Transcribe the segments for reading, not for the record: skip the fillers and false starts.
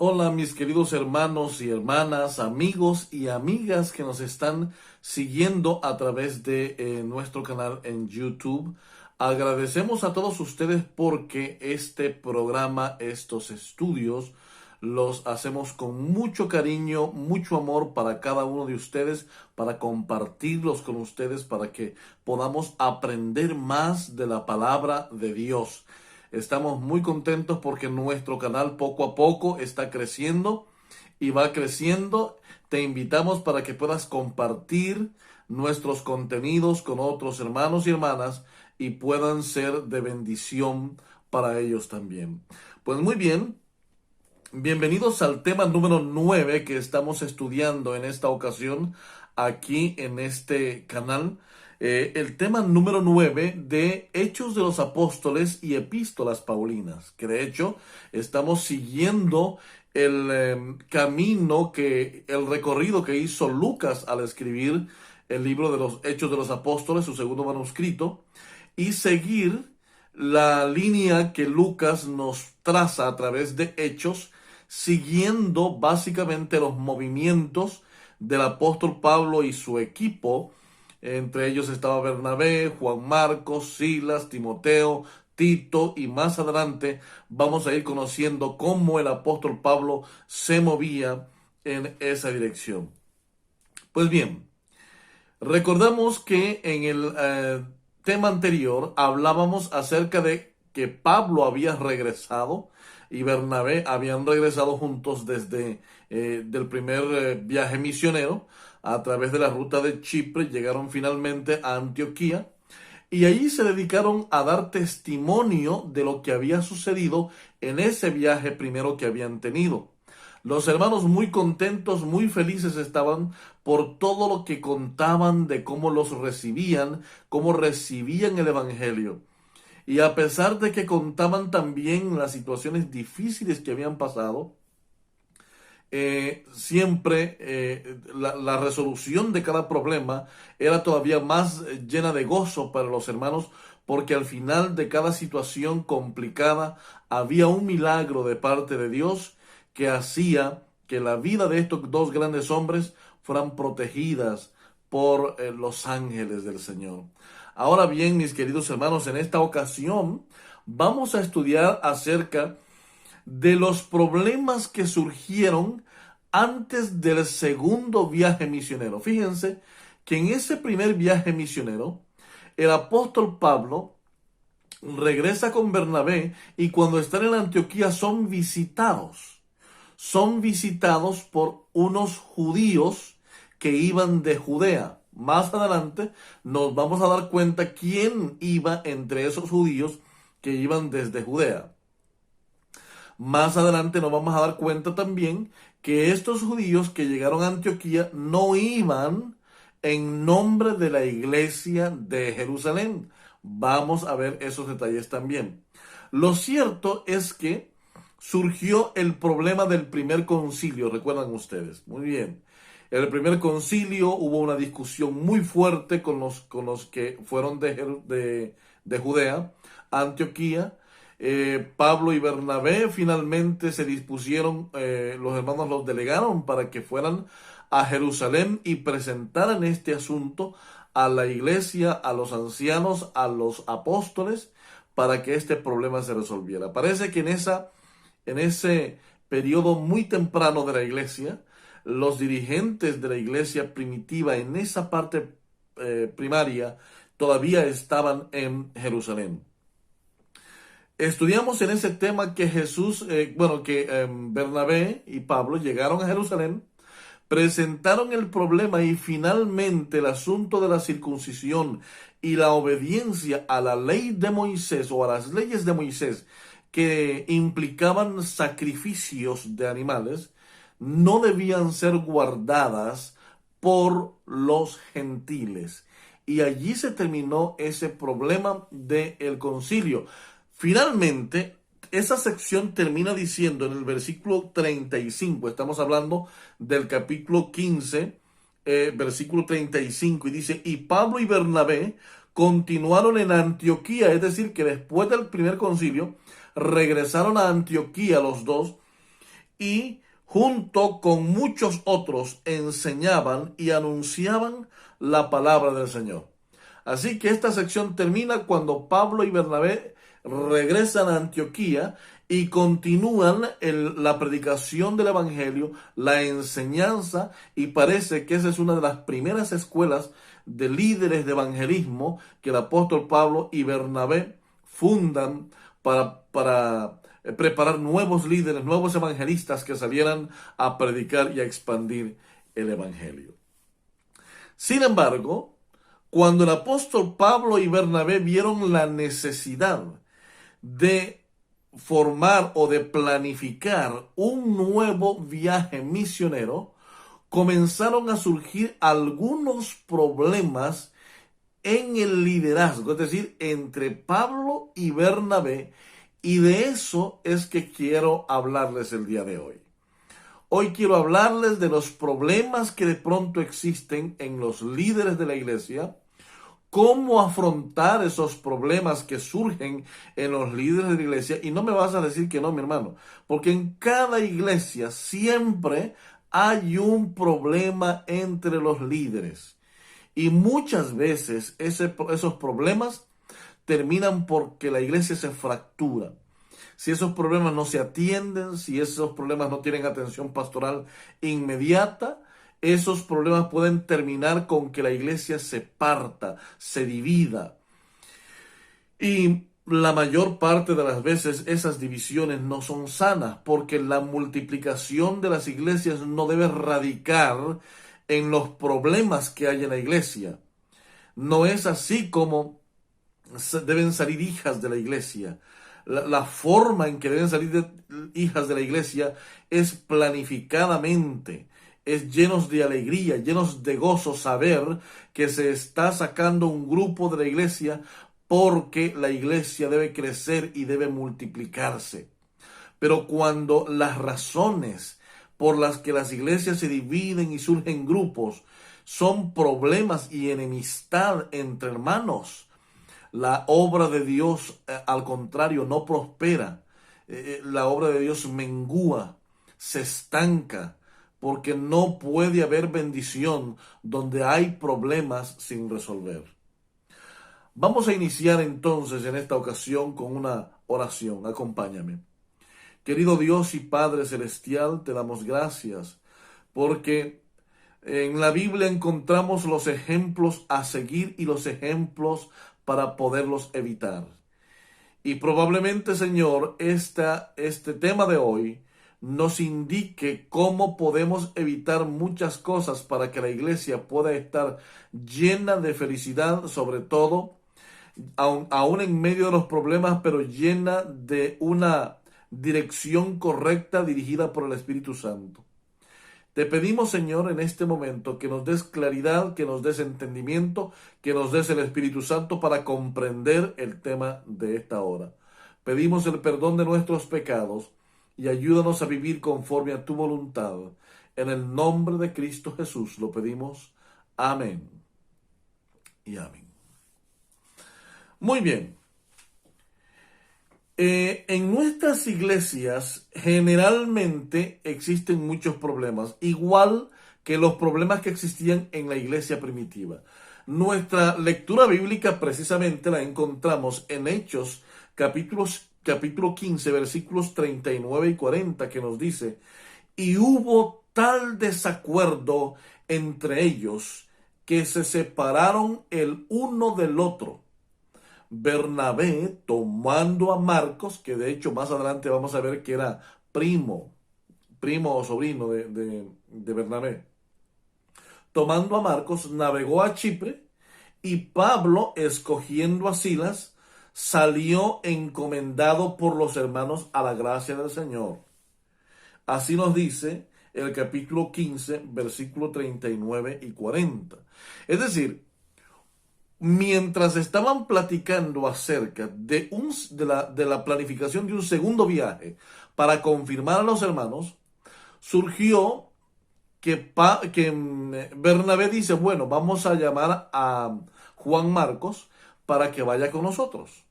Hola mis queridos hermanos y hermanas, amigos y amigas que nos están siguiendo a través de nuestro canal en YouTube. Agradecemos a todos ustedes porque este programa, estos estudios, los hacemos con mucho cariño, mucho amor para cada uno de ustedes, para compartirlos con ustedes, para que podamos aprender más de la palabra de Dios. Estamos muy contentos porque nuestro canal poco a poco está creciendo y va creciendo. Te invitamos para que puedas compartir nuestros contenidos con otros hermanos y hermanas y puedan ser de bendición para ellos también. Pues muy bien, bienvenidos al tema número 9 que estamos estudiando en esta ocasión aquí en este canal. El tema número 9 de Hechos de los Apóstoles y Epístolas Paulinas, que de hecho estamos siguiendo el camino el recorrido que hizo Lucas al escribir el libro de los Hechos de los Apóstoles, su segundo manuscrito, y seguir la línea que Lucas nos traza a través de Hechos, siguiendo básicamente los movimientos del apóstol Pablo y su equipo. Entre ellos estaba Bernabé, Juan Marcos, Silas, Timoteo, Tito, y más adelante vamos a ir conociendo cómo el apóstol Pablo se movía en esa dirección. Pues bien, recordamos que en el tema anterior hablábamos acerca de que Pablo había regresado y Bernabé habían regresado juntos desde del primer viaje misionero a través de la ruta de Chipre. Llegaron finalmente a Antioquía y allí se dedicaron a dar testimonio de lo que había sucedido en ese viaje primero que habían tenido. Los hermanos muy contentos, muy felices estaban por todo lo que contaban de cómo los recibían, cómo recibían el Evangelio. Y a pesar de que contaban también las situaciones difíciles que habían pasado, siempre la resolución de cada problema era todavía más llena de gozo para los hermanos, porque al final de cada situación complicada había un milagro de parte de Dios que hacía que la vida de estos dos grandes hombres fueran protegidas por los ángeles del Señor. Ahora bien, mis queridos hermanos, en esta ocasión vamos a estudiar acerca de los problemas que surgieron antes del segundo viaje misionero. Fíjense que en ese primer viaje misionero, el apóstol Pablo regresa con Bernabé y cuando están en Antioquía son visitados. Son visitados por unos judíos que iban de Judea. Más adelante nos vamos a dar cuenta quién iba entre esos judíos que iban desde Judea. Más adelante nos vamos a dar cuenta también que estos judíos que llegaron a Antioquía no iban en nombre de la iglesia de Jerusalén. Vamos a ver esos detalles también. Lo cierto es que surgió el problema del primer concilio, recuerdan ustedes. Muy bien. En el primer concilio hubo una discusión muy fuerte con los que fueron de Judea a Antioquía. Pablo y Bernabé finalmente se dispusieron, los hermanos los delegaron para que fueran a Jerusalén y presentaran este asunto a la iglesia, a los ancianos, a los apóstoles, para que este problema se resolviera. Parece que en ese periodo muy temprano de la iglesia, los dirigentes de la iglesia primitiva en esa parte primaria todavía estaban en Jerusalén. Estudiamos en ese tema que Bernabé y Pablo llegaron a Jerusalén, presentaron el problema y finalmente el asunto de la circuncisión y la obediencia a la ley de Moisés o a las leyes de Moisés que implicaban sacrificios de animales no debían ser guardadas por los gentiles. Y allí se terminó ese problema del concilio. Finalmente, esa sección termina diciendo en el versículo 35, estamos hablando del capítulo 15, versículo 35, y dice, y Pablo y Bernabé continuaron en Antioquía, es decir, que después del primer concilio regresaron a Antioquía los dos, y junto con muchos otros enseñaban y anunciaban la palabra del Señor. Así que esta sección termina cuando Pablo y Bernabé regresan a Antioquía y continúan la predicación del Evangelio, la enseñanza, y parece que esa es una de las primeras escuelas de líderes de evangelismo que el apóstol Pablo y Bernabé fundan para preparar nuevos líderes, nuevos evangelistas que salieran a predicar y a expandir el Evangelio. Sin embargo, cuando el apóstol Pablo y Bernabé vieron la necesidad de formar o de planificar un nuevo viaje misionero, comenzaron a surgir algunos problemas en el liderazgo, es decir, entre Pablo y Bernabé, y de eso es que quiero hablarles el día de hoy. Hoy quiero hablarles de los problemas que de pronto existen en los líderes de la iglesia, cómo afrontar esos problemas que surgen en los líderes de la iglesia. Y no me vas a decir que no, mi hermano, porque en cada iglesia siempre hay un problema entre los líderes. Y muchas veces esos problemas terminan porque la iglesia se fractura. Si esos problemas no se atienden, si esos problemas no tienen atención pastoral inmediata, esos problemas pueden terminar con que la iglesia se parta, se divida. Y la mayor parte de las veces esas divisiones no son sanas, porque la multiplicación de las iglesias no debe radicar en los problemas que hay en la iglesia. No es así como deben salir hijas de la iglesia. La forma en que deben salir hijas de la iglesia es planificadamente, es llenos de alegría, llenos de gozo saber que se está sacando un grupo de la iglesia porque la iglesia debe crecer y debe multiplicarse. Pero cuando las razones por las que las iglesias se dividen y surgen grupos son problemas y enemistad entre hermanos, la obra de Dios, al contrario, no prospera. La obra de Dios mengúa, se estanca, porque no puede haber bendición donde hay problemas sin resolver. Vamos a iniciar entonces en esta ocasión con una oración. Acompáñame. Querido Dios y Padre Celestial, te damos gracias porque en la Biblia encontramos los ejemplos a seguir y los ejemplos para poderlos evitar. Y probablemente, Señor, este tema de hoy nos indique cómo podemos evitar muchas cosas para que la iglesia pueda estar llena de felicidad, sobre todo, aún en medio de los problemas, pero llena de una dirección correcta dirigida por el Espíritu Santo. Te pedimos, Señor, en este momento que nos des claridad, que nos des entendimiento, que nos des el Espíritu Santo para comprender el tema de esta hora. Pedimos el perdón de nuestros pecados y ayúdanos a vivir conforme a tu voluntad. En el nombre de Cristo Jesús lo pedimos. Amén y amén. Muy bien. En nuestras iglesias generalmente existen muchos problemas, igual que los problemas que existían en la iglesia primitiva. Nuestra lectura bíblica precisamente la encontramos en Hechos capítulo 15, versículos 39 y 40, que nos dice: y hubo tal desacuerdo entre ellos que se separaron el uno del otro. Bernabé, tomando a Marcos, que de hecho más adelante vamos a ver que era primo o sobrino de Bernabé, tomando a Marcos, navegó a Chipre, y Pablo, escogiendo a Silas, salió encomendado por los hermanos a la gracia del Señor. Así nos dice el capítulo 15, versículo 39 y 40. Es decir, mientras estaban platicando acerca de la planificación de un segundo viaje para confirmar a los hermanos, surgió que Bernabé dice: bueno, vamos a llamar a Juan Marcos para que vaya con nosotros.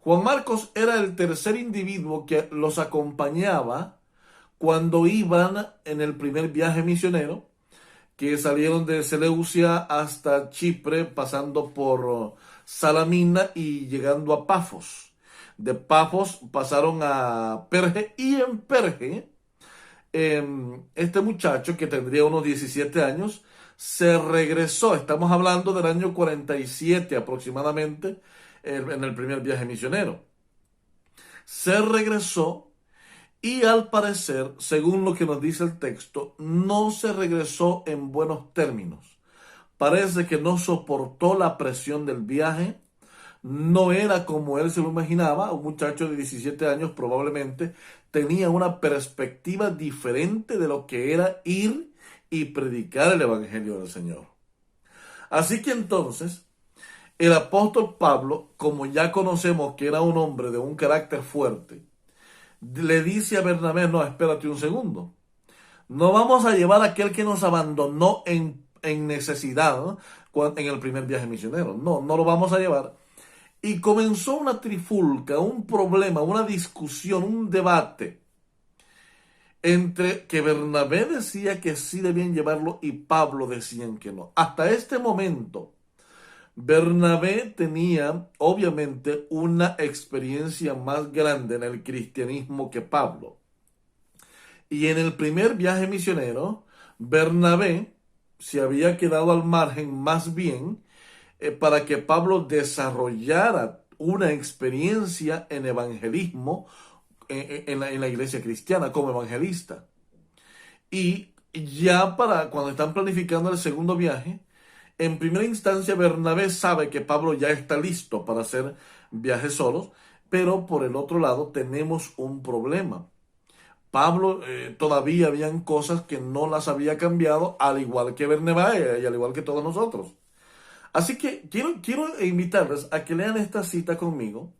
Juan Marcos era el tercer individuo que los acompañaba cuando iban en el primer viaje misionero, que salieron de Seleucia hasta Chipre, pasando por Salamina y llegando a Pafos. De Pafos pasaron a Perge, y en Perge, este muchacho, que tendría unos 17 años, se regresó. Estamos hablando del año 47 aproximadamente, en el primer viaje misionero. Se regresó. Y al parecer, según lo que nos dice el texto, no se regresó en buenos términos. Parece que no soportó la presión del viaje. No era como él se lo imaginaba. Un muchacho de 17 años probablemente tenía una perspectiva diferente de lo que era ir y predicar el Evangelio del Señor. Así que entonces, el apóstol Pablo, como ya conocemos que era un hombre de un carácter fuerte, le dice a Bernabé: no, espérate un segundo. No vamos a llevar a aquel que nos abandonó en necesidad, ¿no? En el primer viaje misionero. No, no lo vamos a llevar. Y comenzó una trifulca, un problema, una discusión, un debate entre que Bernabé decía que sí debían llevarlo y Pablo decían que no. Hasta este momento, Bernabé tenía obviamente una experiencia más grande en el cristianismo que Pablo. Y en el primer viaje misionero, Bernabé se había quedado al margen más bien para que Pablo desarrollara una experiencia en evangelismo en la iglesia cristiana como evangelista. Y ya para cuando están planificando el segundo viaje, en primera instancia Bernabé sabe que Pablo ya está listo para hacer viajes solos, pero por el otro lado tenemos un problema. Pablo todavía habían cosas que no las había cambiado, al igual que Bernabé y al igual que todos nosotros. Así que quiero invitarles a que lean esta cita conmigo.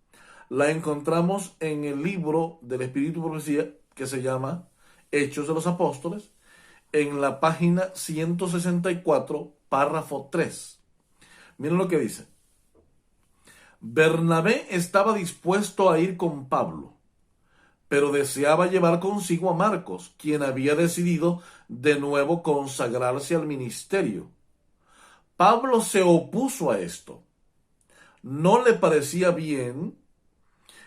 La encontramos en el libro del Espíritu y Profecía, que se llama Hechos de los Apóstoles, en la página 164, párrafo 3. Miren lo que dice. Bernabé estaba dispuesto a ir con Pablo, pero deseaba llevar consigo a Marcos, quien había decidido de nuevo consagrarse al ministerio. Pablo se opuso a esto. No le parecía bien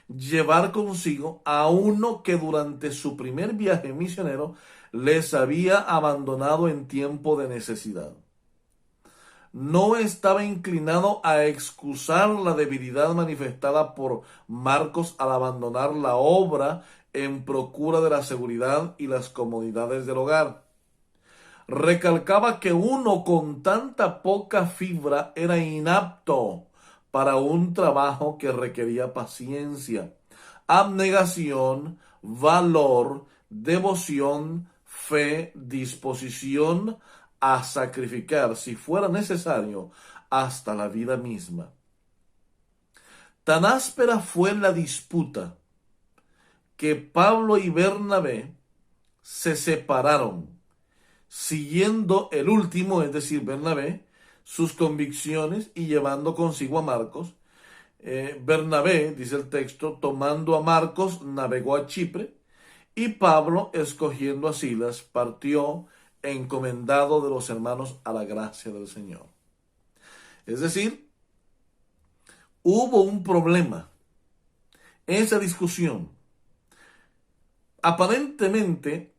llevar consigo a uno que durante su primer viaje misionero les había abandonado en tiempo de necesidad. No estaba inclinado a excusar la debilidad manifestada por Marcos al abandonar la obra en procura de la seguridad y las comodidades del hogar. Recalcaba que uno con tanta poca fibra era inapto para un trabajo que requería paciencia, abnegación, valor, devoción, fe, disposición a sacrificar, si fuera necesario, hasta la vida misma. Tan áspera fue la disputa que Pablo y Bernabé se separaron, siguiendo el último, es decir, Bernabé, sus convicciones y llevando consigo a Marcos. Bernabé, dice el texto, tomando a Marcos, navegó a Chipre, y Pablo, escogiendo a Silas, partió encomendado de los hermanos a la gracia del Señor. Es decir, hubo un problema, esa discusión. Aparentemente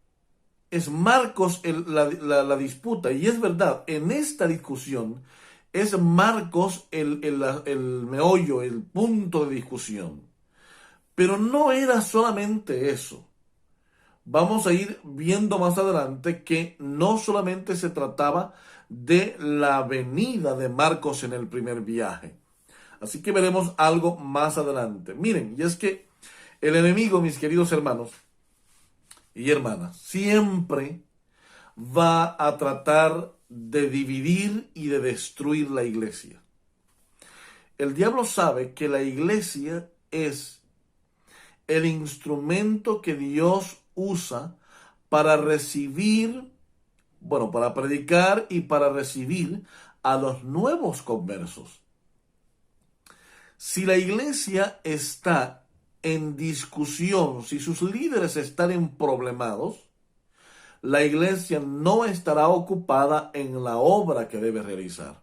es Marcos la disputa, y es verdad, en esta discusión es Marcos el meollo, el punto de discusión. Pero no era solamente eso. Vamos a ir viendo más adelante que no solamente se trataba de la venida de Marcos en el primer viaje. Así que veremos algo más adelante. Miren, y es que el enemigo, mis queridos hermanos y hermanas, siempre va a tratar de dividir y de destruir la iglesia. El diablo sabe que la iglesia es el instrumento que Dios usa para recibir, bueno, para predicar y para recibir a los nuevos conversos. Si la iglesia está en discusión, si sus líderes están emproblemados, la iglesia no estará ocupada en la obra que debe realizar.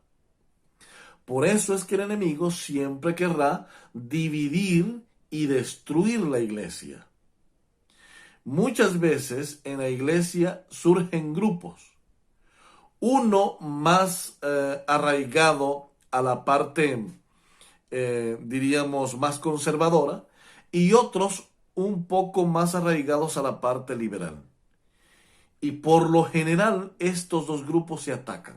Por eso es que el enemigo siempre querrá dividir y destruir la iglesia. Muchas veces en la iglesia surgen grupos. Uno más arraigado a la parte, diríamos, más conservadora, y otros un poco más arraigados a la parte liberal. Y por lo general estos dos grupos se atacan.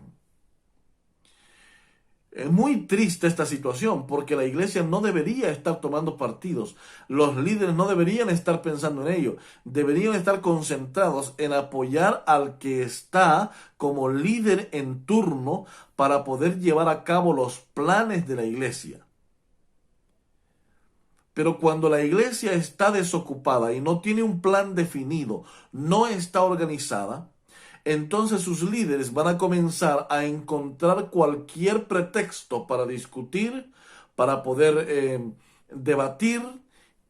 Es muy triste esta situación porque la iglesia no debería estar tomando partidos. Los líderes no deberían estar pensando en ello. Deberían estar concentrados en apoyar al que está como líder en turno para poder llevar a cabo los planes de la iglesia. Pero cuando la iglesia está desocupada y no tiene un plan definido, no está organizada, entonces sus líderes van a comenzar a encontrar cualquier pretexto para discutir, para poder debatir,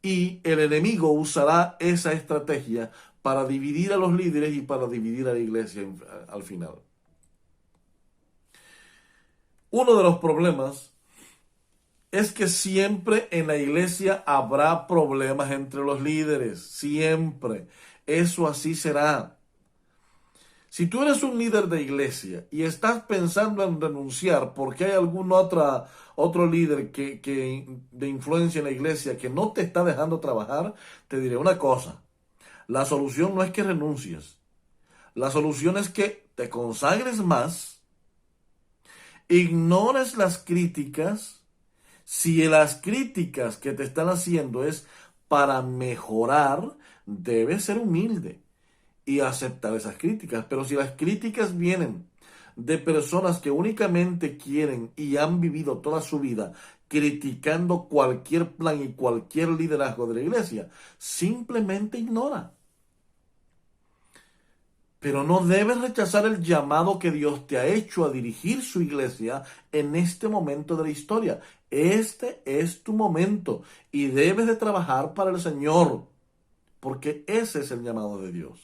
y el enemigo usará esa estrategia para dividir a los líderes y para dividir a la iglesia al final. Uno de los problemas es que siempre en la iglesia habrá problemas entre los líderes, siempre. Eso así será. Si tú eres un líder de iglesia y estás pensando en renunciar porque hay algún otro líder de influencia en la iglesia que no te está dejando trabajar, te diré una cosa. La solución no es que renuncies. La solución es que te consagres más, ignores las críticas. Si las críticas que te están haciendo es para mejorar, debes ser humilde y aceptar esas críticas. Pero si las críticas vienen de personas que únicamente quieren y han vivido toda su vida criticando cualquier plan y cualquier liderazgo de la iglesia, simplemente ignora. Pero no debes rechazar el llamado que Dios te ha hecho a dirigir su iglesia en este momento de la historia. Este es tu momento y debes de trabajar para el Señor, porque ese es el llamado de Dios.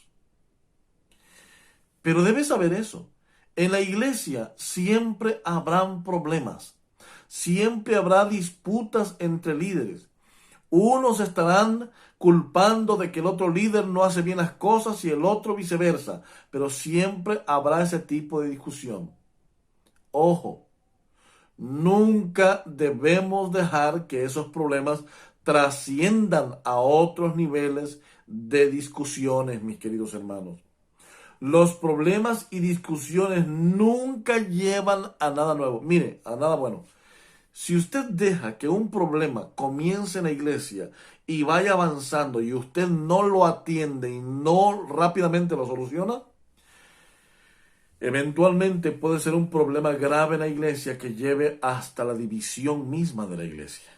Pero debes saber eso. En la iglesia siempre habrán problemas. Siempre habrá disputas entre líderes. Unos estarán culpando de que el otro líder no hace bien las cosas y el otro viceversa. Pero siempre habrá ese tipo de discusión. Ojo, nunca debemos dejar que esos problemas trasciendan a otros niveles de discusiones, mis queridos hermanos. Los problemas y discusiones nunca llevan a nada nuevo. Mire, a nada bueno. Si usted deja que un problema comience en la iglesia y vaya avanzando y usted no lo atiende y no rápidamente lo soluciona, eventualmente puede ser un problema grave en la iglesia que lleve hasta la división misma de la iglesia.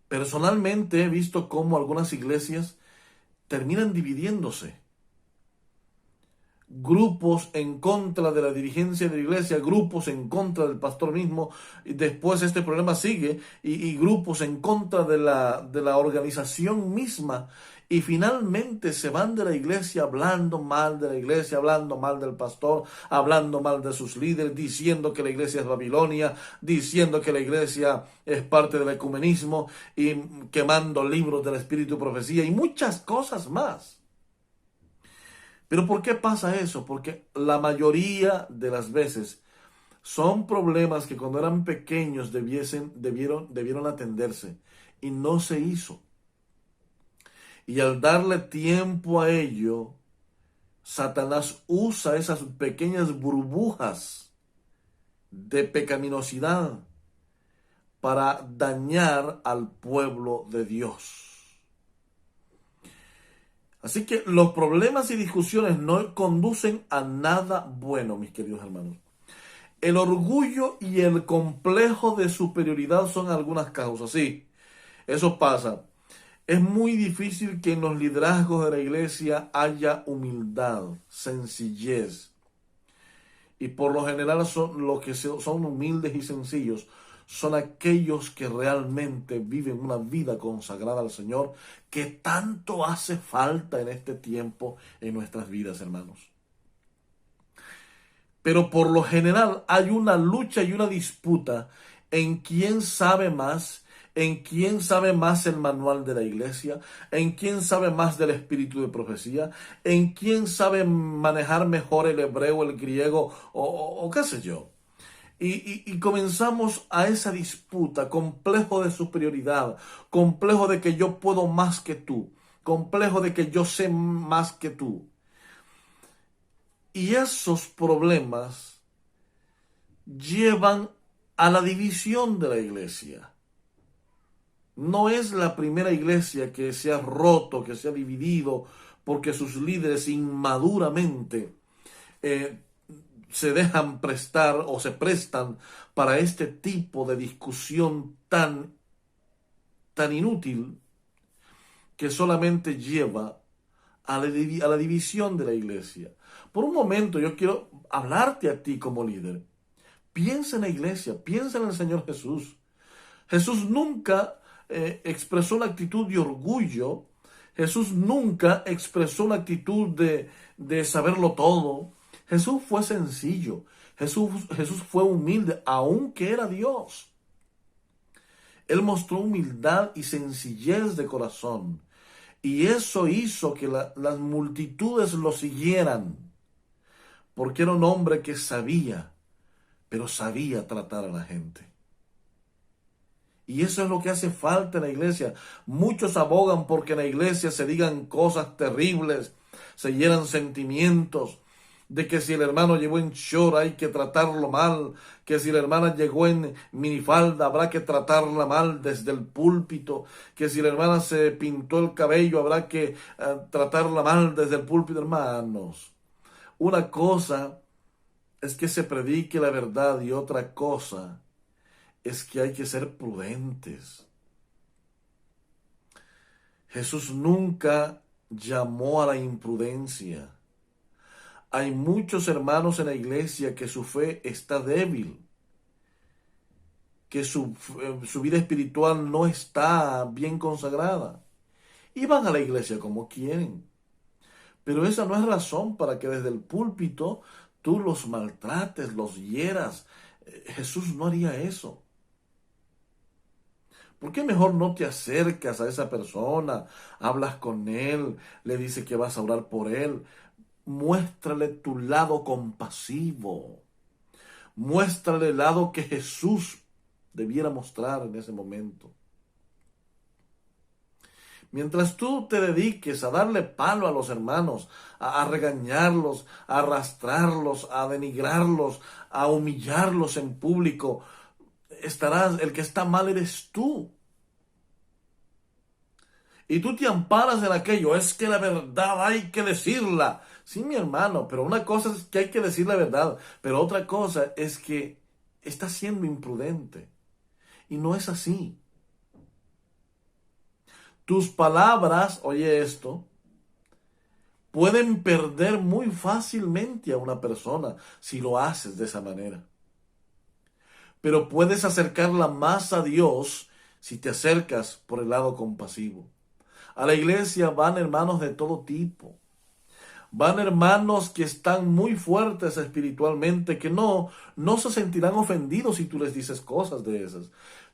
Personalmente he visto cómo algunas iglesias terminan dividiéndose. Grupos en contra de la dirigencia de la iglesia, grupos en contra del pastor mismo, y después este problema sigue, y grupos en contra de la organización misma, y finalmente se van de la iglesia hablando mal de la iglesia, hablando mal del pastor, hablando mal de sus líderes, diciendo que la iglesia es Babilonia, diciendo que la iglesia es parte del ecumenismo, y quemando libros del espíritu y profecía, y muchas cosas más. Pero ¿por qué pasa eso? Porque la mayoría de las veces son problemas que cuando eran pequeños debieron atenderse y no se hizo. Y al darle tiempo a ello, Satanás usa esas pequeñas burbujas de pecaminosidad para dañar al pueblo de Dios. Así que los problemas y discusiones no conducen a nada bueno, mis queridos hermanos. El orgullo y el complejo de superioridad son algunas causas. Sí, eso pasa. Es muy difícil que en los liderazgos de la iglesia haya humildad, sencillez. Y por lo general los que son humildes y sencillos son aquellos que realmente viven una vida consagrada al Señor, que tanto hace falta en este tiempo en nuestras vidas, hermanos. Pero por lo general hay una lucha y una disputa en quién sabe más, en quién sabe más el manual de la iglesia, en quién sabe más del espíritu de profecía, en quién sabe manejar mejor el hebreo, el griego o qué sé yo. Y comenzamos a esa disputa, complejo de superioridad, complejo de que yo puedo más que tú, complejo de que yo sé más que tú. Y esos problemas llevan a la división de la iglesia. No es la primera iglesia que se ha roto, que se ha dividido, porque sus líderes inmaduramente eh, se dejan prestar o se prestan para este tipo de discusión tan inútil que solamente lleva a la división de la iglesia. Por un momento yo quiero hablarte a ti como líder. Piensa en la iglesia, piensa en el Señor Jesús. Jesús nunca expresó una actitud de orgullo. Jesús nunca expresó una actitud de saberlo todo. Jesús fue sencillo. Jesús fue humilde, aunque era Dios. Él mostró humildad y sencillez de corazón. Y eso hizo que las multitudes lo siguieran. Porque era un hombre que sabía, pero sabía tratar a la gente. Y eso es lo que hace falta en la iglesia. Muchos abogan porque en la iglesia se digan cosas terribles, se hieran sentimientos, de que si el hermano llegó en short hay que tratarlo mal, que si la hermana llegó en minifalda habrá que tratarla mal desde el púlpito, que si la hermana se pintó el cabello habrá que tratarla mal desde el púlpito. Hermanos, una cosa es que se predique la verdad y otra cosa es que hay que ser prudentes. Jesús nunca llamó a la imprudencia. Hay muchos hermanos en la iglesia que su fe está débil, que su vida espiritual no está bien consagrada. Y van a la iglesia como quieren. Pero esa no es razón para que desde el púlpito tú los maltrates, los hieras. Jesús no haría eso. ¿Por qué mejor no te acercas a esa persona, hablas con él, le dices que vas a orar por él? Muéstrale tu lado compasivo. Muéstrale el lado que Jesús debiera mostrar en ese momento. Mientras tú te dediques a darle palo a los hermanos, a regañarlos, a arrastrarlos, a denigrarlos, a humillarlos en público, el que está mal eres tú. Y tú te amparas en aquello, es que la verdad hay que decirla. Sí, mi hermano, pero una cosa es que hay que decir la verdad, pero otra cosa es que estás siendo imprudente. Y no es así. Tus palabras, oye esto, pueden perder muy fácilmente a una persona si lo haces de esa manera. Pero puedes acercarla más a Dios si te acercas por el lado compasivo. A la iglesia van hermanos de todo tipo. Van hermanos que están muy fuertes espiritualmente, que no se sentirán ofendidos si tú les dices cosas de esas.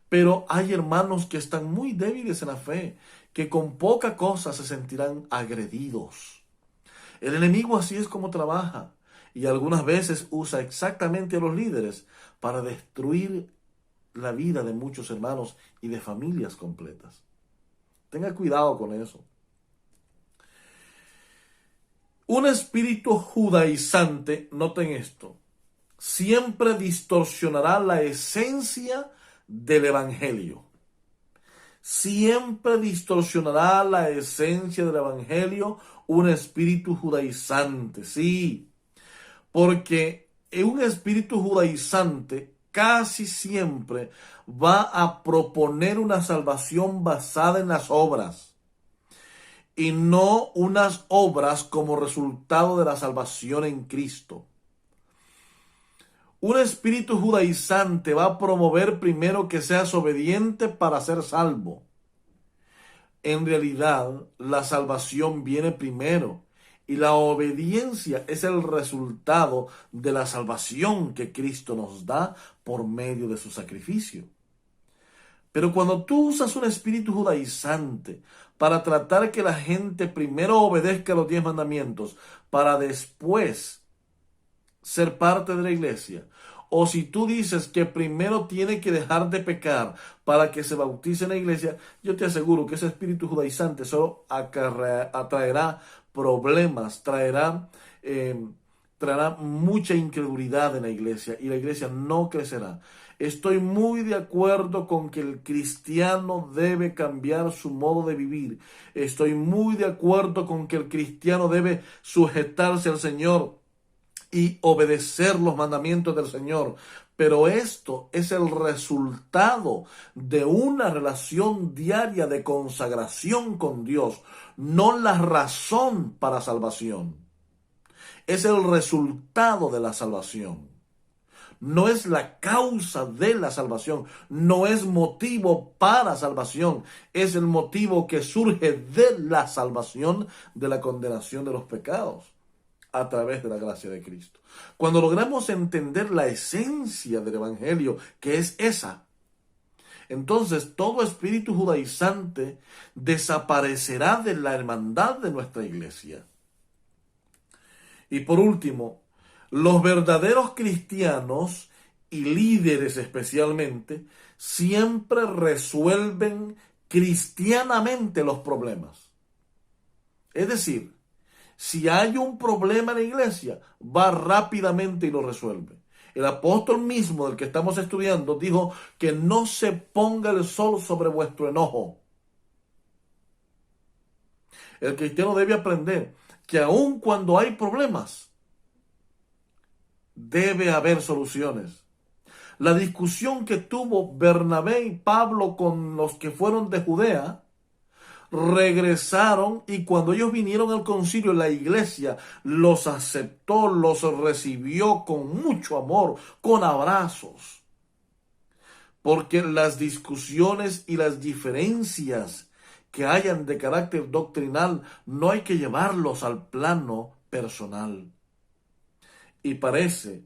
Pero hay hermanos que están muy débiles en la fe, que con poca cosa se sentirán agredidos. El enemigo así es como trabaja, y algunas veces usa exactamente a los líderes para destruir la vida de muchos hermanos y de familias completas. Tenga cuidado con eso. Un espíritu judaizante, noten esto, siempre distorsionará la esencia del evangelio. Siempre distorsionará la esencia del evangelio un espíritu judaizante, sí. Porque un espíritu judaizante casi siempre va a proponer una salvación basada en las obras y no unas obras como resultado de la salvación en Cristo. Un espíritu judaizante va a promover primero que seas obediente para ser salvo. En realidad, la salvación viene primero y la obediencia es el resultado de la salvación que Cristo nos da por medio de su sacrificio. Pero cuando tú usas un espíritu judaizante para tratar que la gente primero obedezca los 10 mandamientos para después ser parte de la iglesia, o si tú dices que primero tiene que dejar de pecar para que se bautice en la iglesia, yo te aseguro que ese espíritu judaizante solo atraerá problemas, traerá mucha incredulidad en la iglesia y la iglesia no crecerá. Estoy muy de acuerdo con que el cristiano debe cambiar su modo de vivir. Estoy muy de acuerdo con que el cristiano debe sujetarse al Señor y obedecer los mandamientos del Señor. Pero esto es el resultado de una relación diaria de consagración con Dios, no la razón para salvación. Es el resultado de la salvación. No es la causa de la salvación, no es motivo para salvación, es el motivo que surge de la salvación, de la condenación de los pecados a través de la gracia de Cristo. Cuando logramos entender la esencia del Evangelio, que es esa, entonces todo espíritu judaizante desaparecerá de la hermandad de nuestra iglesia. Y por último, los verdaderos cristianos y líderes especialmente siempre resuelven cristianamente los problemas. Es decir, si hay un problema en la iglesia, va rápidamente y lo resuelve. El apóstol mismo del que estamos estudiando dijo que no se ponga el sol sobre vuestro enojo. El cristiano debe aprender que aun cuando hay problemas, debe haber soluciones. La discusión que tuvo Bernabé y Pablo con los que fueron de Judea, regresaron y cuando ellos vinieron al concilio, la iglesia los aceptó, los recibió con mucho amor, con abrazos. Porque las discusiones y las diferencias que hayan de carácter doctrinal no hay que llevarlos al plano personal. Y parece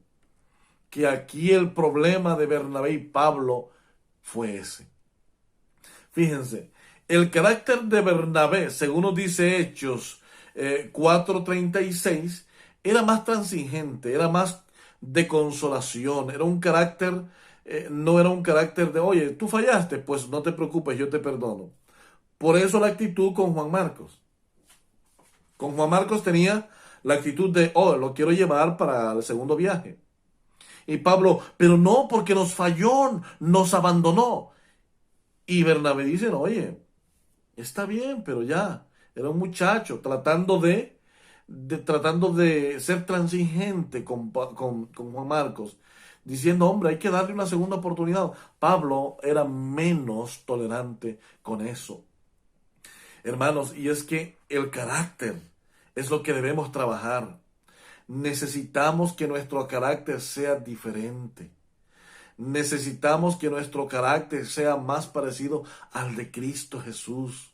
que aquí el problema de Bernabé y Pablo fue ese. Fíjense, el carácter de Bernabé, según nos dice Hechos 4:36, era más transigente, era más de consolación, era un carácter, no era un carácter de, oye, tú fallaste, pues no te preocupes, yo te perdono. Por eso la actitud con Juan Marcos. Con Juan Marcos tenía la actitud de, oh, lo quiero llevar para el segundo viaje. Y Pablo, pero no, porque nos falló, nos abandonó. Y Bernabé dice, no, oye, está bien, pero ya, era un muchacho tratando de ser transigente con Juan Marcos, diciendo, hombre, hay que darle una segunda oportunidad. Pablo era menos tolerante con eso. Hermanos, y es que el carácter es lo que debemos trabajar. Necesitamos que nuestro carácter sea diferente. Necesitamos que nuestro carácter sea más parecido al de Cristo Jesús.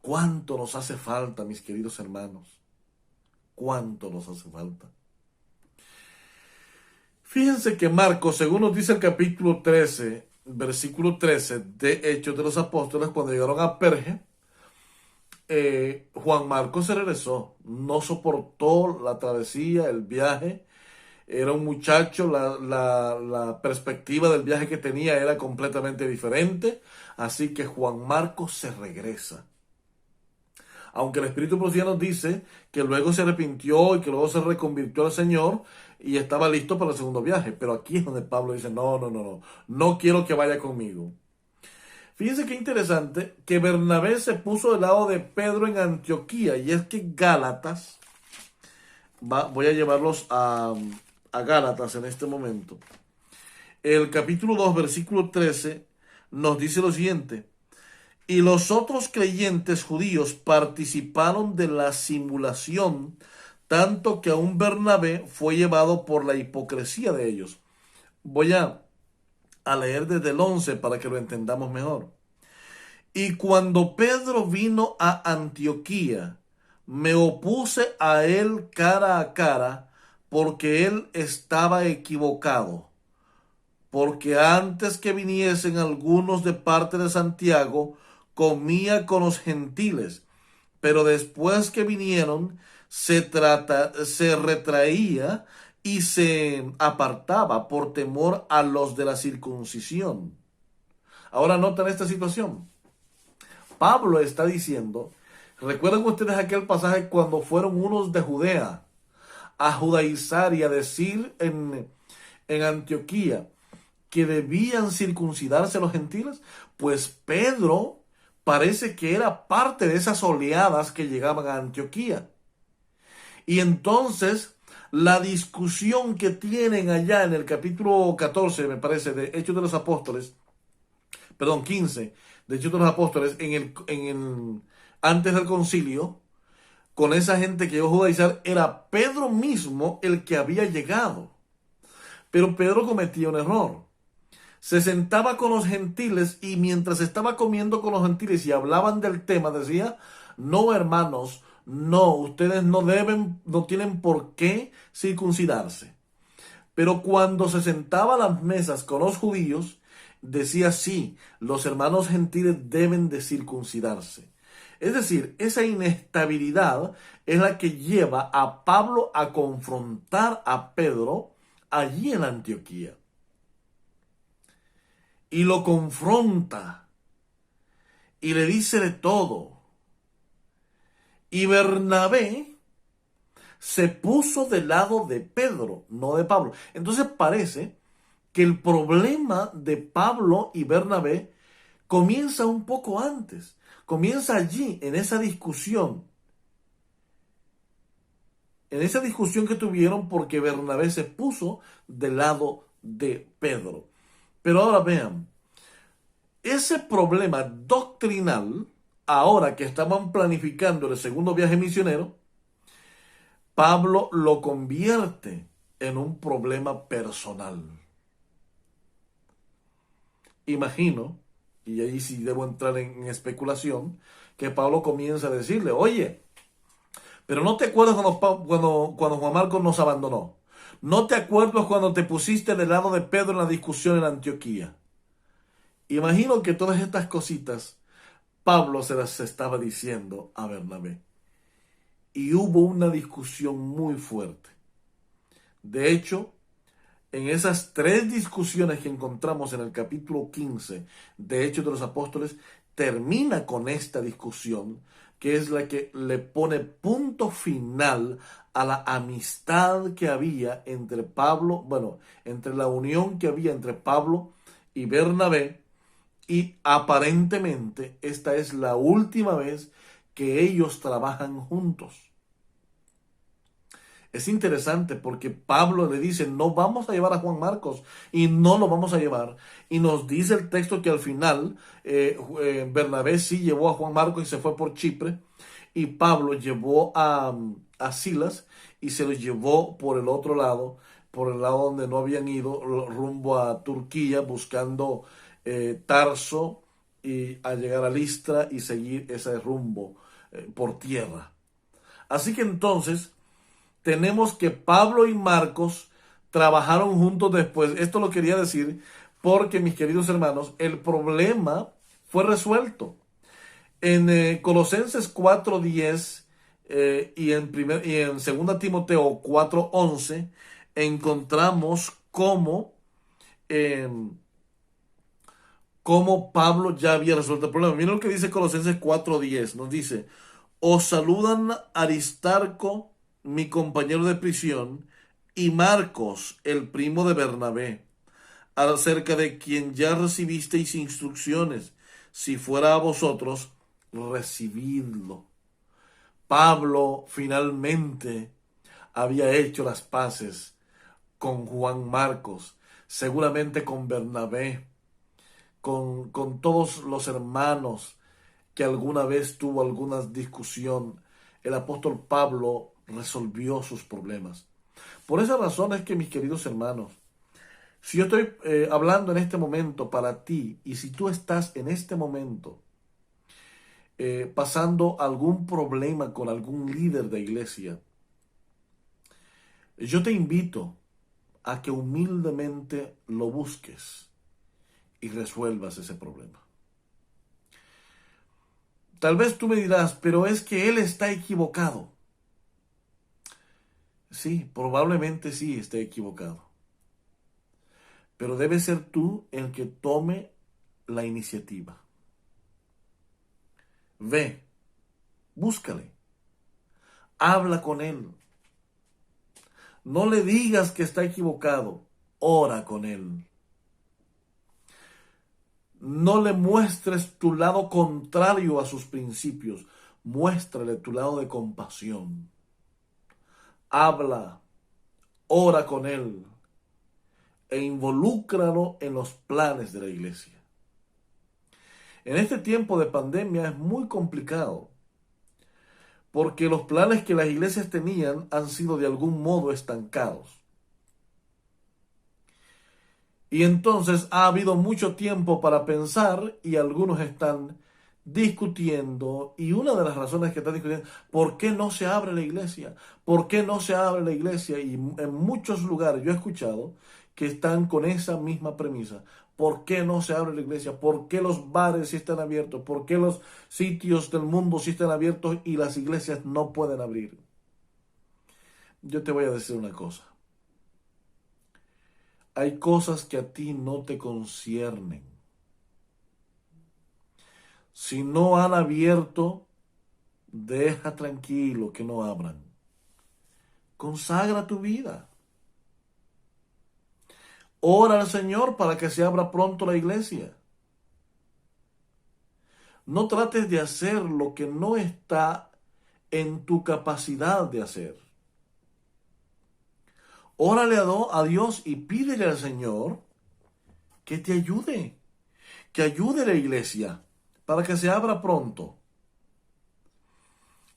¿Cuánto nos hace falta, mis queridos hermanos? ¿Cuánto nos hace falta? Fíjense que Marcos, según nos dice el capítulo 13, versículo 13 de Hechos de los Apóstoles, cuando llegaron a Perge, Juan Marcos se regresó, no soportó la travesía, el viaje. Era un muchacho, la perspectiva del viaje que tenía era completamente diferente, así que Juan Marcos se regresa. Aunque el Espíritu Profecía nos dice que luego se arrepintió y que luego se reconvirtió al Señor y estaba listo para el segundo viaje, pero aquí es donde Pablo dice, no quiero que vaya conmigo. Fíjense qué interesante que Bernabé se puso del lado de Pedro en Antioquía, y es que Gálatas, voy a llevarlos a Gálatas en este momento. El capítulo 2, versículo 13, nos dice lo siguiente: y los otros creyentes judíos participaron de la simulación, tanto que aún Bernabé fue llevado por la hipocresía de ellos. Voy a leer desde el 11 para que lo entendamos mejor. Y cuando Pedro vino a Antioquía, me opuse a él cara a cara, porque él estaba equivocado. Porque antes que viniesen algunos de parte de Santiago, comía con los gentiles, pero después que vinieron, se retraía y se apartaba por temor a los de la circuncisión. Ahora noten esta situación. Pablo está diciendo, ¿recuerdan ustedes aquel pasaje cuando fueron unos de Judea a judaizar y a decir en Antioquía que debían circuncidarse los gentiles? Pues Pedro parece que era parte de esas oleadas que llegaban a Antioquía. Y entonces la discusión que tienen allá en el capítulo 14, me parece, de Hechos de los Apóstoles, perdón, 15, de Hechos de los Apóstoles, antes del concilio, con esa gente que iba a judaizar, era Pedro mismo el que había llegado. Pero Pedro cometía un error. Se sentaba con los gentiles y mientras estaba comiendo con los gentiles y hablaban del tema, decía, no, hermanos, no, ustedes no tienen por qué circuncidarse. Pero cuando se sentaba a las mesas con los judíos, decía, sí, los hermanos gentiles deben de circuncidarse. Es decir, esa inestabilidad es la que lleva a Pablo a confrontar a Pedro allí en Antioquía. Y lo confronta y le dice de todo. Y Bernabé se puso del lado de Pedro, no de Pablo. Entonces parece que el problema de Pablo y Bernabé comienza un poco antes. Comienza allí, en esa discusión. En esa discusión que tuvieron porque Bernabé se puso del lado de Pedro. Pero ahora vean, ese problema doctrinal, ahora que estaban planificando el segundo viaje misionero, Pablo lo convierte en un problema personal. Imagino, y ahí sí debo entrar en especulación, que Pablo comienza a decirle, oye, pero ¿no te acuerdas cuando Juan Marcos nos abandonó? ¿No te acuerdas cuando te pusiste del lado de Pedro en la discusión en Antioquía? Imagino que todas estas cositas Pablo se las estaba diciendo a Bernabé. Y hubo una discusión muy fuerte. De hecho, en esas tres discusiones que encontramos en el capítulo 15 de Hechos de los Apóstoles, termina con esta discusión, que es la que le pone punto final a la amistad que había entre Pablo, entre la unión que había entre Pablo y Bernabé, y aparentemente esta es la última vez que ellos trabajan juntos. Es interesante porque Pablo le dice, no vamos a llevar a Juan Marcos y no lo vamos a llevar. Y nos dice el texto que al final Bernabé sí llevó a Juan Marcos y se fue por Chipre. Y Pablo llevó a Silas y se lo llevó por el otro lado, por el lado donde no habían ido, rumbo a Turquía, buscando Tarso y a llegar a Listra y seguir ese rumbo por tierra. Así que entonces tenemos que Pablo y Marcos trabajaron juntos después. Esto lo quería decir porque, mis queridos hermanos, el problema fue resuelto. En Colosenses 4:10 y en 2 Timoteo 4:11 encontramos cómo Pablo ya había resuelto el problema. Miren lo que dice Colosenses 4:10. Nos dice, os saludan Aristarco, mi compañero de prisión, y Marcos, el primo de Bernabé, acerca de quien ya recibisteis instrucciones. Si fuera a vosotros, recibidlo. Pablo finalmente había hecho las paces con Juan Marcos, seguramente con Bernabé, con todos los hermanos que alguna vez tuvo alguna discusión. El apóstol Pablo resolvió sus problemas. Por esa razón es que, mis queridos hermanos, si yo estoy hablando en este momento para ti, y si tú estás en este momento pasando algún problema con algún líder de iglesia, yo te invito a que humildemente lo busques y resuelvas ese problema. Tal vez tú me dirás, pero es que él está equivocado. Sí, probablemente sí esté equivocado. Pero debe ser tú el que tome la iniciativa. Ve, búscale, habla con él. No le digas que está equivocado, ora con él. No le muestres tu lado contrario a sus principios, muéstrale tu lado de compasión. Habla, ora con él e involúcralo en los planes de la iglesia. En este tiempo de pandemia es muy complicado, porque los planes que las iglesias tenían han sido de algún modo estancados. Y entonces ha habido mucho tiempo para pensar y algunos están discutiendo. Y una de las razones que están discutiendo, ¿por qué no se abre la iglesia? ¿Por qué no se abre la iglesia? Y en muchos lugares yo he escuchado que están con esa misma premisa. ¿Por qué no se abre la iglesia? ¿Por qué los bares sí están abiertos? ¿Por qué los sitios del mundo sí están abiertos y las iglesias no pueden abrir? Yo te voy a decir una cosa. Hay cosas que a ti no te conciernen. Si no han abierto, deja tranquilo que no abran. Consagra tu vida. Ora al Señor para que se abra pronto la iglesia. No trates de hacer lo que no está en tu capacidad de hacer. Órale a Dios y pídele al Señor que te ayude, que ayude a la iglesia para que se abra pronto.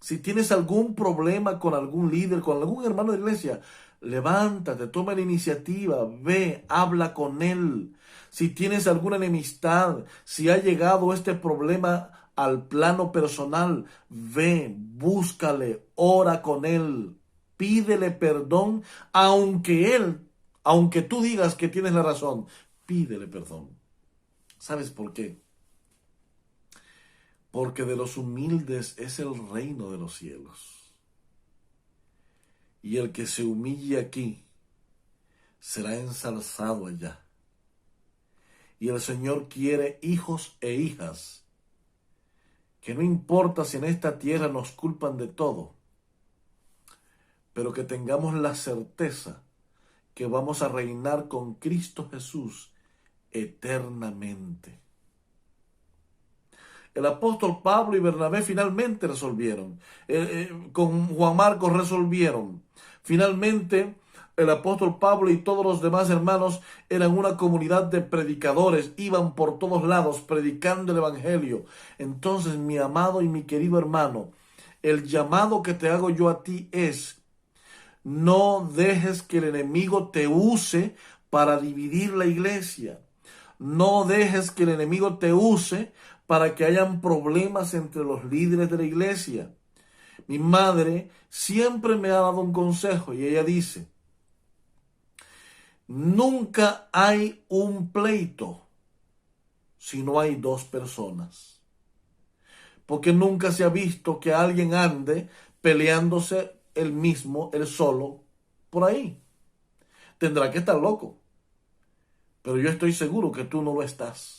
Si tienes algún problema con algún líder, con algún hermano de iglesia, levántate, toma la iniciativa, ve, habla con él. Si tienes alguna enemistad, si ha llegado este problema al plano personal, ve, búscale, ora con él, pídele perdón, aunque tú digas que tienes la razón, pídele perdón. ¿Sabes por qué? Porque de los humildes es el reino de los cielos. Y el que se humille aquí será ensalzado allá. Y el Señor quiere hijos e hijas, que no importa si en esta tierra nos culpan de todo, pero que tengamos la certeza que vamos a reinar con Cristo Jesús eternamente. El apóstol Pablo y Bernabé finalmente resolvieron. Con Juan Marcos resolvieron. Finalmente, el apóstol Pablo y todos los demás hermanos eran una comunidad de predicadores. Iban por todos lados predicando el evangelio. Entonces, mi amado y mi querido hermano, el llamado que te hago yo a ti es: no dejes que el enemigo te use para dividir la iglesia. No dejes que el enemigo te use para que hayan problemas entre los líderes de la iglesia. Mi madre siempre me ha dado un consejo y ella dice: nunca hay un pleito si no hay dos personas. Porque nunca se ha visto que alguien ande peleándose él solo, por ahí. Tendrá que estar loco. Pero yo estoy seguro que tú no lo estás.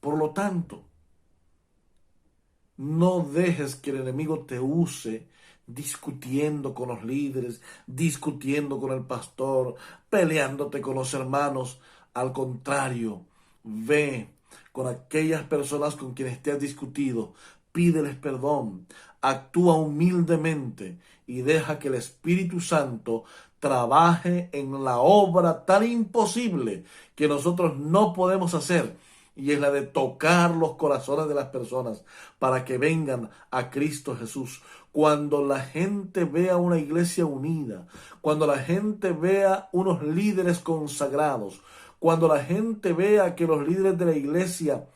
Por lo tanto, no dejes que el enemigo te use discutiendo con los líderes, discutiendo con el pastor, peleándote con los hermanos. Al contrario, ve con aquellas personas con quienes te has discutido, pídeles perdón, actúa humildemente y deja que el Espíritu Santo trabaje en la obra tan imposible que nosotros no podemos hacer, y es la de tocar los corazones de las personas para que vengan a Cristo Jesús. Cuando la gente vea una iglesia unida, cuando la gente vea unos líderes consagrados, cuando la gente vea que los líderes de la iglesia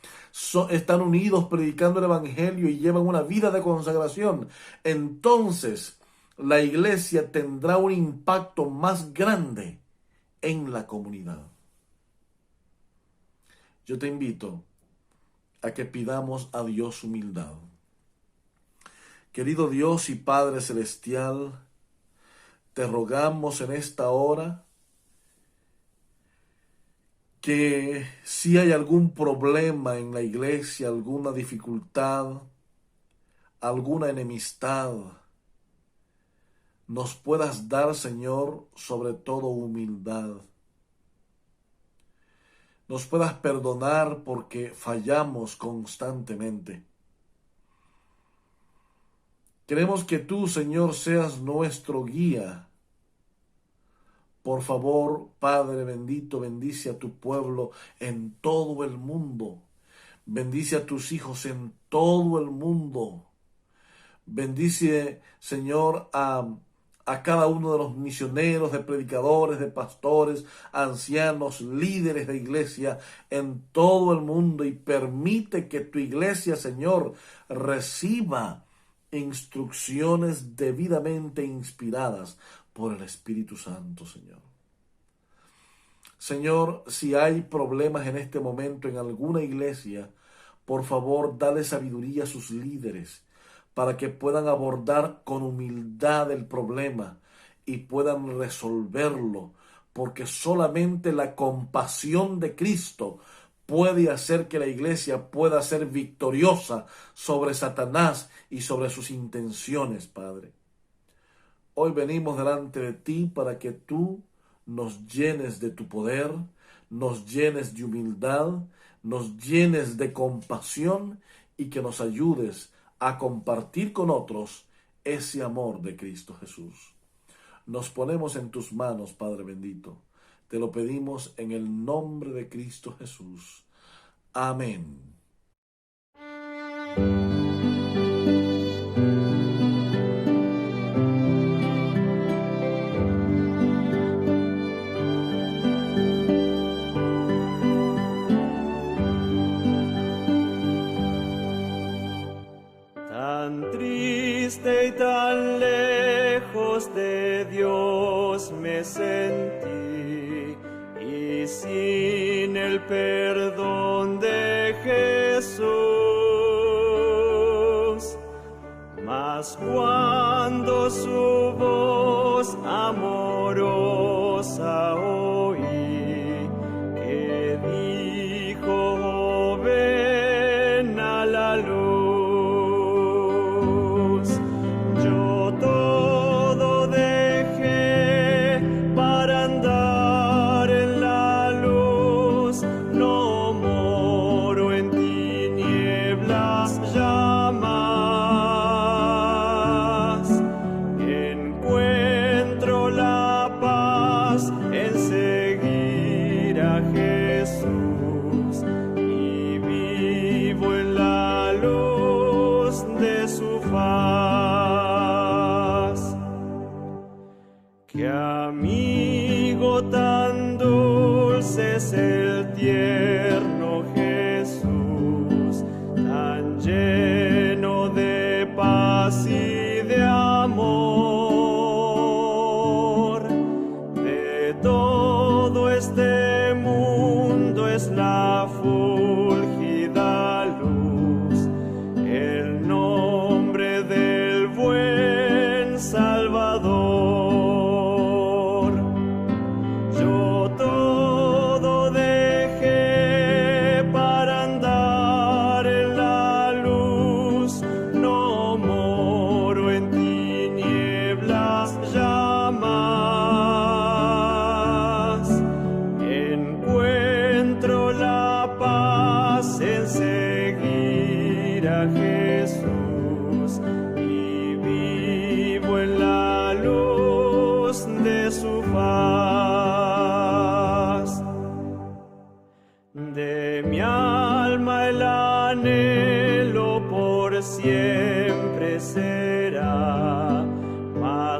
están unidos predicando el evangelio y llevan una vida de consagración, entonces la iglesia tendrá un impacto más grande en la comunidad. Yo te invito a que pidamos a Dios humildad. Querido Dios y Padre Celestial, te rogamos en esta hora que si hay algún problema en la iglesia, alguna dificultad, alguna enemistad, nos puedas dar, Señor, sobre todo humildad. Nos puedas perdonar porque fallamos constantemente. Queremos que tú, Señor, seas nuestro guía. Por favor, Padre bendito, bendice a tu pueblo en todo el mundo. Bendice a tus hijos en todo el mundo. Bendice, Señor, a cada uno de los misioneros, de predicadores, de pastores, ancianos, líderes de iglesia en todo el mundo y permite que tu iglesia, Señor, reciba instrucciones debidamente inspiradas por el Espíritu Santo, Señor. Señor, si hay problemas en este momento en alguna iglesia, por favor, dale sabiduría a sus líderes para que puedan abordar con humildad el problema y puedan resolverlo, porque solamente la compasión de Cristo puede hacer que la iglesia pueda ser victoriosa sobre Satanás y sobre sus intenciones, Padre. Hoy venimos delante de ti para que tú nos llenes de tu poder, nos llenes de humildad, nos llenes de compasión y que nos ayudes a compartir con otros ese amor de Cristo Jesús. Nos ponemos en tus manos, Padre bendito. Te lo pedimos en el nombre de Cristo Jesús. Amén. Tan triste y tan lejos de Dios me sentí, y sin el perdón de Jesús. Mas cuando su voz amorosa oí, que dijo: ven a la luz. Qué amigo tan dulce es el tierno Jesús, tan lleno de paz y de amor. De todo este mundo es la fulgida luz, el nombre del buen Salvador. Yo todo dejé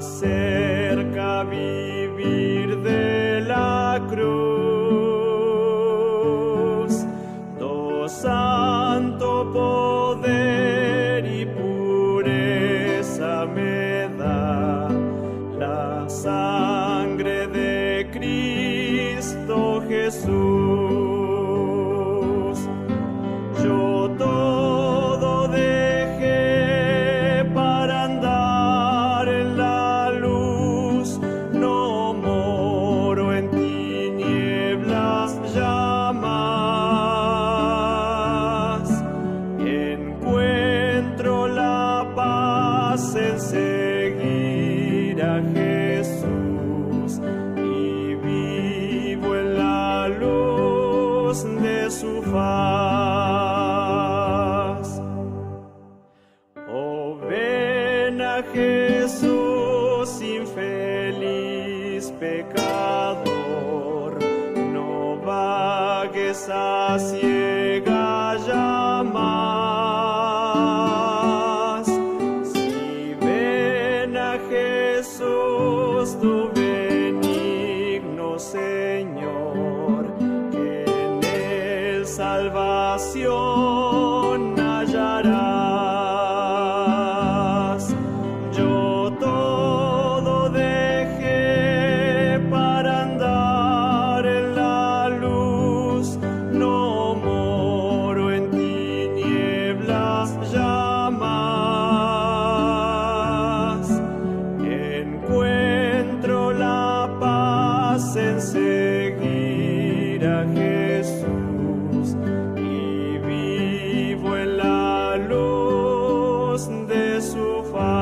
cerca vivir de la cruz. Do santo poder y pureza me da la sangre de Cristo Jesús. Yo todo dejé para andar en la luz, no moro en tinieblas ya más. Encuentro la paz en seguir a Jesús y vivo en la luz de su faz. Oh, ven a Jesús, infeliz pecador, no vagues a ciega ya más. Si ven a Jesús, tu benigno Señor, que en él salvación hallarás. Yo todo dejé para andar en la luz, no moro en tinieblas ya más. Encuentro la paz en seguir a Jesús y vivo en la luz de su faz.